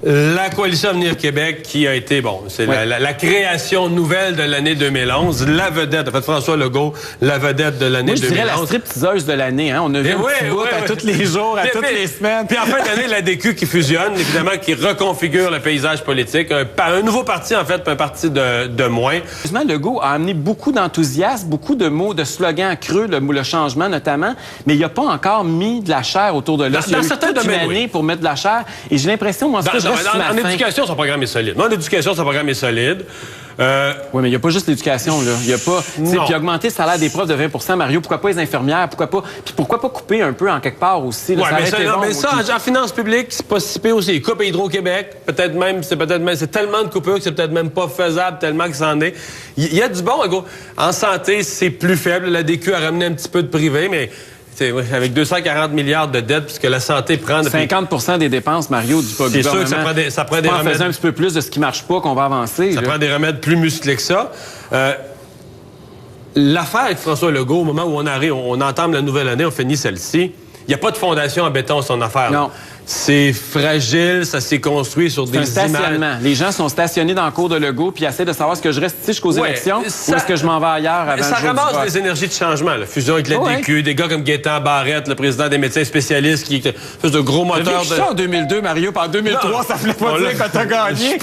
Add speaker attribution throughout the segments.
Speaker 1: La Coalition Avenir Québec qui a été, c'est la création nouvelle de l'année 2011, la vedette, en fait, François Legault, la vedette de l'année 2011.
Speaker 2: Je dirais la stripteaseuse de l'année, hein? On a vu un petit bout à tous les jours, à toutes les semaines.
Speaker 1: Puis en fin d'année, la DQ qui fusionne, évidemment, qui reconfigure le paysage politique. Un nouveau parti, en fait, puis un parti de moins.
Speaker 2: Justement, Legault a amené beaucoup d'enthousiasme, beaucoup de mots, de slogans creux, le changement notamment, mais il n'a pas encore mis de la chair autour de l'os. Il y a eu toute une année pour mettre de la chair, et j'ai l'impression, moi,
Speaker 1: en éducation, son programme est solide. En éducation, son programme est solide.
Speaker 2: Oui, mais il n'y a pas juste l'éducation, là. Il y a pas. Puis augmenter le salaire des profs de 20 Mario, pourquoi pas les infirmières? Pourquoi pas couper un peu en quelque part aussi?
Speaker 1: Oui, mais ça, en finances publiques, c'est pas si pire aussi. Coupe Hydro-Québec, c'est tellement de coupures que c'est peut-être même pas faisable, tellement que c'en est. Il y a du bon, gros. En santé, c'est plus faible. La DQ a ramené un petit peu de privé, mais. Avec 240 milliards de dettes, puisque la santé prend...
Speaker 2: 50 des dépenses, Mario, du gouvernement.
Speaker 1: C'est sûr que ça prend des remèdes...
Speaker 2: En faisant un petit peu plus de ce qui marche pas qu'on va avancer.
Speaker 1: Ça prend des remèdes plus musclés que ça. L'affaire avec François Legault, au moment où on entame la nouvelle année, on finit celle-ci, il n'y a pas de fondation en béton son affaire.
Speaker 2: Non.
Speaker 1: C'est fragile, ça s'est construit sur des
Speaker 2: stationnement. Les gens sont stationnés dans le cours de Legault puis essaient de savoir est-ce que je reste ici jusqu'aux élections ou est-ce que je m'en vais ailleurs avant
Speaker 1: ça ramasse les énergies de changement. La fusion avec la DQ, des gars comme Gaétan Barrette, le président des médecins spécialistes qui fait de gros moteurs de...
Speaker 2: en 2002, Mario, puis en 2003, ça ne voulait pas dire que t'as gagné.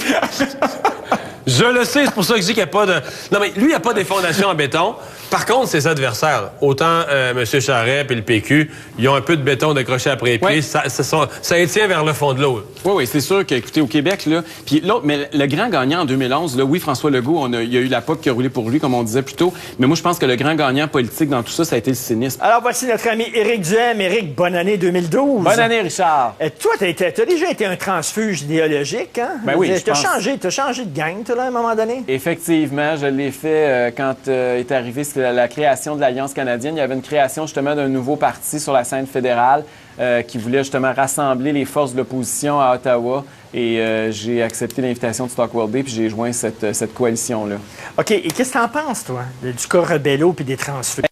Speaker 1: Je le sais, c'est pour ça que je dis qu'il n'y a pas de... Non, mais lui, il n'y a pas des fondations en béton. Par contre, ses adversaires, autant M. Charest et le PQ, ils ont un peu de béton décroché après les pieds. Ça étient vers le fond de l'eau.
Speaker 2: Oui, c'est sûr qu'écoutez, au Québec, là, puis l'autre, mais le grand gagnant en 2011, là, oui, François Legault, il y a eu la POC qui a roulé pour lui, comme on disait plus tôt, mais moi, je pense que le grand gagnant politique dans tout ça, ça a été le cynisme.
Speaker 3: Alors, voici notre ami Éric Duhaime. Éric, bonne année 2012.
Speaker 2: Bonne année, Richard.
Speaker 3: Toi, t'as déjà été un transfuge idéologique, hein?
Speaker 2: Ben oui,
Speaker 3: t'as changé de gang, toi, là, à un moment donné?
Speaker 2: Effectivement, je l'ai fait quand est arrivée la création de l'Alliance canadienne. Il y avait une création, justement, d'un nouveau parti sur la scène fédérale qui voulait, justement, rassembler les forces de l'opposition à Ottawa. Et j'ai accepté l'invitation de Stockwell Day, puis j'ai joint cette coalition-là.
Speaker 3: OK. Et qu'est-ce que t'en penses, toi, du cas Rebello puis des transfuges?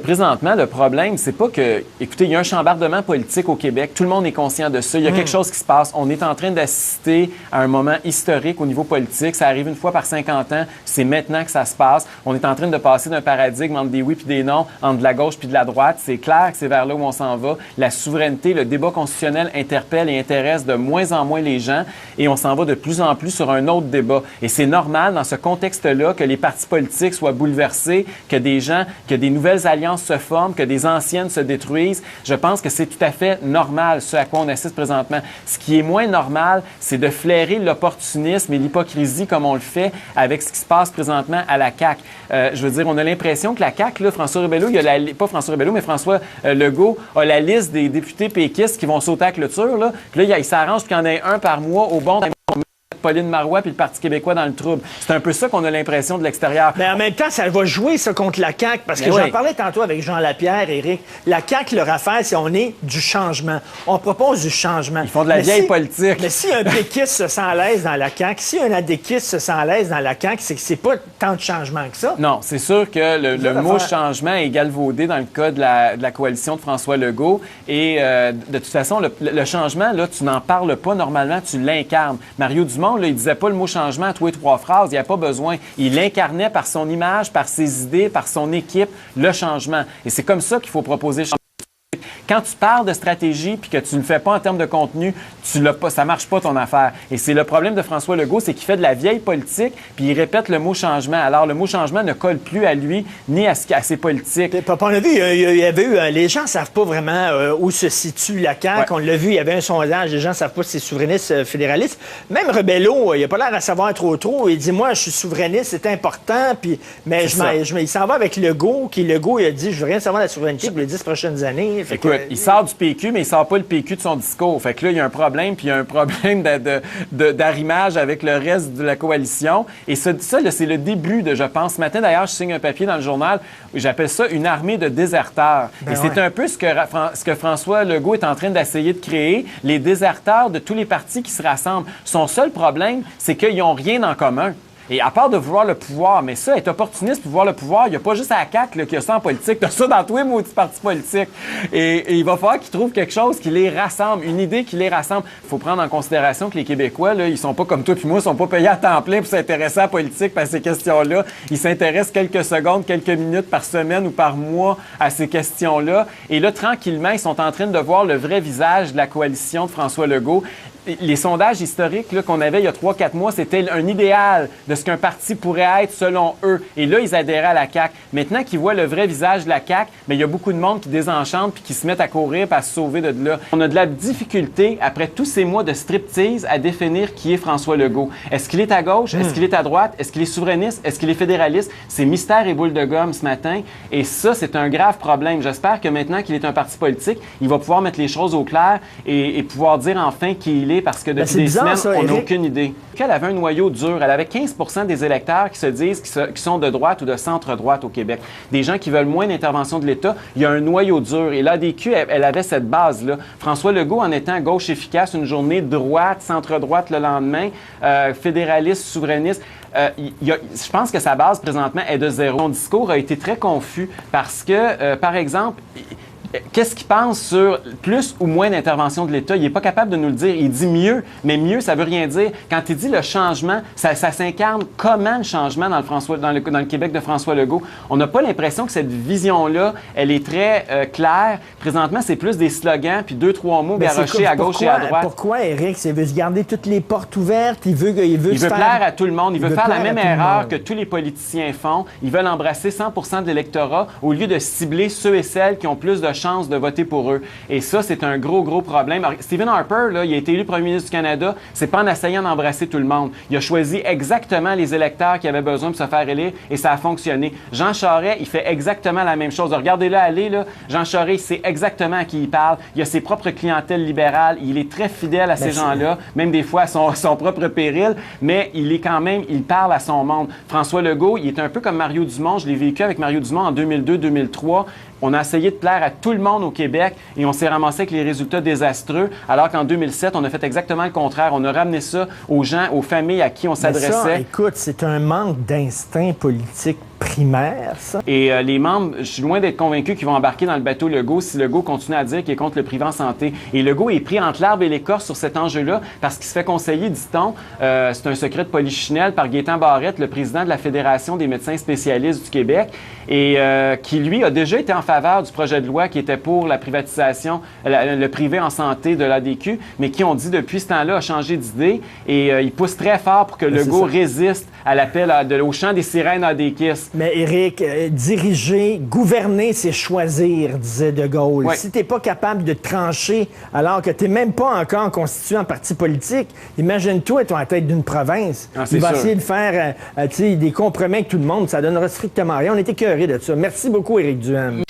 Speaker 2: Présentement, le problème, c'est pas que... Écoutez, il y a un chambardement politique au Québec. Tout le monde est conscient de ça. Il y a quelque chose qui se passe. On est en train d'assister à un moment historique au niveau politique. Ça arrive une fois par 50 ans. C'est maintenant que ça se passe. On est en train de passer d'un paradigme entre des oui puis des non, entre de la gauche puis de la droite. C'est clair que c'est vers là où on s'en va. La souveraineté, le débat constitutionnel interpelle et intéresse de moins en moins les gens. Et on s'en va de plus en plus sur un autre débat. Et c'est normal, dans ce contexte-là, que les partis politiques soient bouleversés, que des nouvelles alliances se forment, que des anciennes se détruisent. Je pense que c'est tout à fait normal, ce à quoi on assiste présentement. Ce qui est moins normal, c'est de flairer l'opportunisme et l'hypocrisie comme on le fait avec ce qui se passe présentement à la CAQ. Je veux dire, on a l'impression que la CAQ, là, François François Legault a la liste des députés péquistes qui vont sauter à la clôture. Là. Puis là, il s'arrange qu'il y en ait un par mois au bon... Pauline Marois puis le Parti québécois dans le trouble. C'est un peu ça qu'on a l'impression de l'extérieur.
Speaker 3: Mais en même temps, ça va jouer, ça, contre la CAQ, parce que j'en parlais tantôt avec Jean Lapierre, Éric. La CAQ, leur affaire, c'est on est du changement. On propose du changement.
Speaker 2: Ils font de la vieille politique.
Speaker 3: Mais si un péquiste se sent à l'aise dans la CAQ, si un adéquiste se sent à l'aise dans la CAQ, c'est que c'est pas tant de changement que ça.
Speaker 2: Non, c'est sûr que le mot changement est galvaudé dans le cas de la coalition de François Legault. Et de toute façon, le changement, là, tu n'en parles pas normalement, tu l'incarnes. Mario Dumont, là, il disait pas le mot changement à tous les 3 phrases, il n'y a pas besoin. Il incarnait par son image, par ses idées, par son équipe, le changement. Et c'est comme ça qu'il faut proposer le changement. Quand tu parles de stratégie puis que tu ne le fais pas en termes de contenu, ça marche pas ton affaire. Et c'est le problème de François Legault, c'est qu'il fait de la vieille politique puis il répète le mot changement. Alors, le mot changement ne colle plus à lui ni à ses politiques.
Speaker 3: On a vu, il y avait eu, les gens ne savent pas vraiment où se situe la CAQ. Ouais. On l'a vu, il y avait un sondage, les gens ne savent pas si c'est souverainiste, fédéraliste. Même Rebello, il n'a pas l'air à savoir trop. Il dit, moi, je suis souverainiste, c'est important. Puis, mais il s'en va avec Legault, il a dit, je veux rien savoir de la souveraineté pour les 10 prochaines années.
Speaker 2: Écoute, il sort du PQ, mais il sort pas le PQ de son discours. Fait que là, il y a un problème, puis il y a un problème d'arrimage avec le reste de la coalition. Et ça là, c'est le début je pense. Ce matin, d'ailleurs, je signe un papier dans le journal, j'appelle ça une armée de déserteurs. Et c'est un peu ce que François Legault est en train d'essayer de créer, les déserteurs de tous les partis qui se rassemblent. Son seul problème, c'est qu'ils n'ont rien en commun. Et à part de vouloir le pouvoir, mais ça, être opportuniste pour vouloir le pouvoir, il n'y a pas juste à la CAQ là, qu'il y a ça en politique, t'as ça dans tous les maudits partis politiques. Et il va falloir qu'ils trouvent quelque chose qui les rassemble, une idée qui les rassemble. Il faut prendre en considération que les Québécois, là, ils sont pas comme toi puis moi, ils sont pas payés à temps plein pour s'intéresser à la politique, à ces questions-là. Ils s'intéressent quelques secondes, quelques minutes par semaine ou par mois à ces questions-là. Et là, tranquillement, ils sont en train de voir le vrai visage de la coalition de François Legault. Les sondages historiques là, qu'on avait il y a 3-4 mois, c'était un idéal de ce qu'un parti pourrait être selon eux. Et là, ils adhéraient à la CAQ. Maintenant qu'ils voient le vrai visage de la CAQ, mais il y a beaucoup de monde qui désenchante puis qui se mettent à courir et à se sauver de là. On a de la difficulté, après tous ces mois de striptease, à définir qui est François Legault. Est-ce qu'il est à gauche? Est-ce qu'il est à droite? Est-ce qu'il est souverainiste? Est-ce qu'il est fédéraliste? C'est mystère et boule de gomme ce matin. Et ça, c'est un grave problème. J'espère que maintenant qu'il est un parti politique, il va pouvoir mettre les choses au clair et pouvoir dire enfin qui il est, parce que depuis des semaines, on n'a aucune idée. Elle avait un noyau dur. Elle avait 15 des électeurs qui se disent qu'ils sont de droite ou de centre-droite au Québec. Des gens qui veulent moins d'intervention de l'État. Il y a un noyau dur. Et l'ADQ, elle avait cette base-là. François Legault, en étant gauche efficace, une journée droite, centre-droite le lendemain, fédéraliste, souverainiste, je pense que sa base, présentement, est de zéro. Son discours a été très confus parce que, par exemple, qu'est-ce qu'il pense sur plus ou moins d'intervention de l'État? Il n'est pas capable de nous le dire. Il dit mieux, mais mieux, ça veut rien dire. Quand il dit le changement, ça s'incarne comment le changement dans le Québec de François Legault? On n'a pas l'impression que cette vision-là, elle est très claire. Présentement, c'est plus des slogans puis 2-3 mots garochés à gauche et à droite.
Speaker 3: Pourquoi, Éric? Il veut se garder toutes les portes ouvertes? Il veut
Speaker 2: plaire à tout le monde. Il veut faire la même erreur que tous les politiciens font. Ils veulent embrasser 100% de l'électorat au lieu de cibler ceux et celles qui ont plus de chance de voter pour eux. Et ça, c'est un gros problème. Alors, Stephen Harper, là, il a été élu premier ministre du Canada, c'est pas en essayant d'embrasser tout le monde. Il a choisi exactement les électeurs qui avaient besoin de se faire élire et ça a fonctionné. Jean Charest, il fait exactement la même chose. Regardez-le aller, là. Jean Charest, il sait exactement à qui il parle. Il a ses propres clientèles libérales. Il est très fidèle à ces gens-là, même des fois à son propre péril, mais il parle à son monde. François Legault, il est un peu comme Mario Dumont. Je l'ai vécu avec Mario Dumont en 2002-2003. On a essayé de plaire à tout le monde au Québec et on s'est ramassé avec les résultats désastreux, alors qu'en 2007, on a fait exactement le contraire. On a ramené ça aux gens, aux familles à qui on s'adressait.
Speaker 3: Ça, écoute, c'est un manque d'instinct politique primaire, ça.
Speaker 2: Et les membres, je suis loin d'être convaincu qu'ils vont embarquer dans le bateau Legault si Legault continue à dire qu'il est contre le privé en santé. Et Legault est pris entre l'arbre et l'écorce sur cet enjeu-là parce qu'il se fait conseiller, dit-on, c'est un secret de polichinelle, par Gaétan Barrette, le président de la Fédération des médecins spécialistes du Québec, et qui, lui, a déjà été en faveur du projet de loi qui était pour la privatisation, le privé en santé de l'ADQ, mais qui, on dit depuis ce temps-là, a changé d'idée et il pousse très fort pour que Legault résiste à l'appel au chant des sirènes ADQistes.
Speaker 3: Mais Éric, diriger, gouverner, c'est choisir, disait De Gaulle.
Speaker 2: Ouais.
Speaker 3: Si t'es pas capable de trancher alors que t'es même pas encore constitué en parti politique, imagine-toi être à la tête d'une province. Il va essayer de faire des compromis avec tout le monde. Ça donnera strictement rien. On est écœurés de ça. Merci beaucoup, Éric Duhaime.